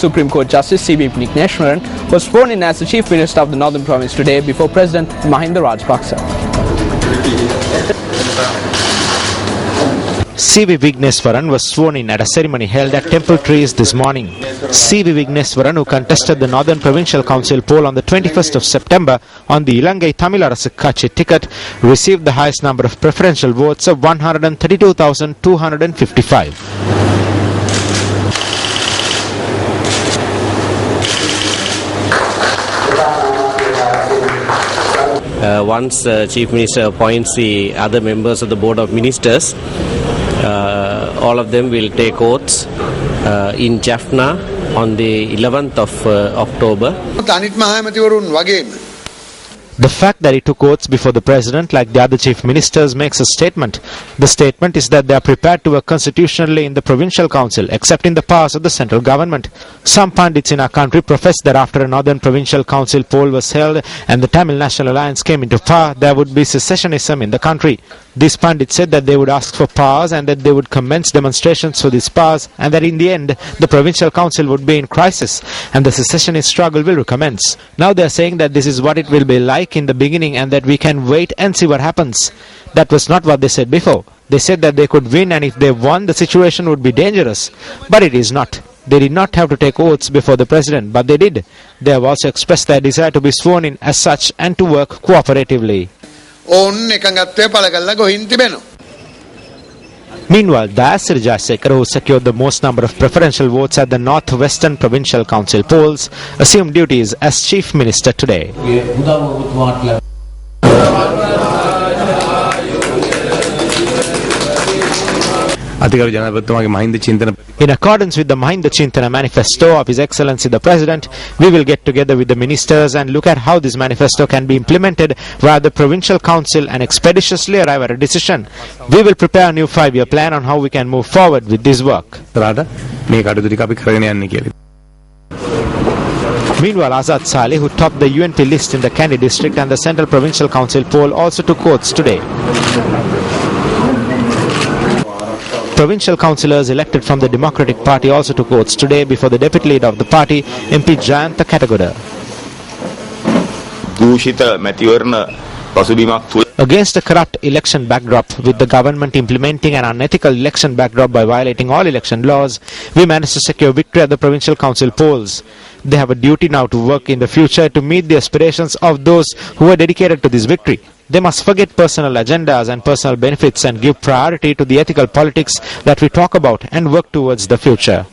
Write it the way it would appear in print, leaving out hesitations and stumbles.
Supreme Court Justice C.B. Vigneswaran was sworn in as the Chief Minister of the Northern Province today before President Mahinda Rajapaksa. C.B. Vigneswaran was sworn in at a ceremony held at Temple Trees this morning. C.B. Vigneswaran, who contested the Northern Provincial Council poll on the 21st of September on the Ilangai Tamilarasu Katchi ticket, received the highest number of preferential votes of 132,255. Once Chief Minister appoints the other members of the Board of Ministers, all of them will take oaths in Jaffna on the 11th of October. The fact that he took oaths before the President, like the other Chief Ministers, makes a statement. The statement is that they are prepared to work constitutionally in the Provincial Council, accepting the powers of the central government. Some pundits in our country profess that after a Northern Provincial Council poll was held and the Tamil National Alliance came into power, there would be secessionism in the country. These pundits said that they would ask for powers and that they would commence demonstrations for these powers, and that in the end the Provincial Council would be in crisis and the secessionist struggle will recommence. Now they are saying that this is what it will be like in the beginning and that we can wait and see what happens. That was not what they said before. They said that they could win, and if they won, the situation would be dangerous. But it is not. They did not have to take oaths before the President, but they did. They have also expressed their desire to be sworn in as such and to work cooperatively. Meanwhile, Dayasri Jayasekara, who secured the most number of preferential votes at the North-Western Provincial Council polls, assumed duties as Chief Minister today. In accordance with the Mahinda Chintana manifesto of His Excellency the President, we will get together with the ministers and look at how this manifesto can be implemented via the Provincial Council and expeditiously arrive at a decision. We will prepare a new 5-year plan on how we can move forward with this work. Meanwhile, Azad Saleh, who topped the UNP list in the Kandy district and the Central Provincial Council poll, also took oaths today. Provincial councillors elected from the Democratic Party also took oaths today before the deputy leader of the party, MP Jayantha Katagoda. Against a corrupt election backdrop, with the government implementing an unethical election backdrop by violating all election laws, we managed to secure victory at the Provincial Council polls. They have a duty now to work in the future to meet the aspirations of those who are dedicated to this victory. They must forget personal agendas and personal benefits and give priority to the ethical politics that we talk about and work towards the future.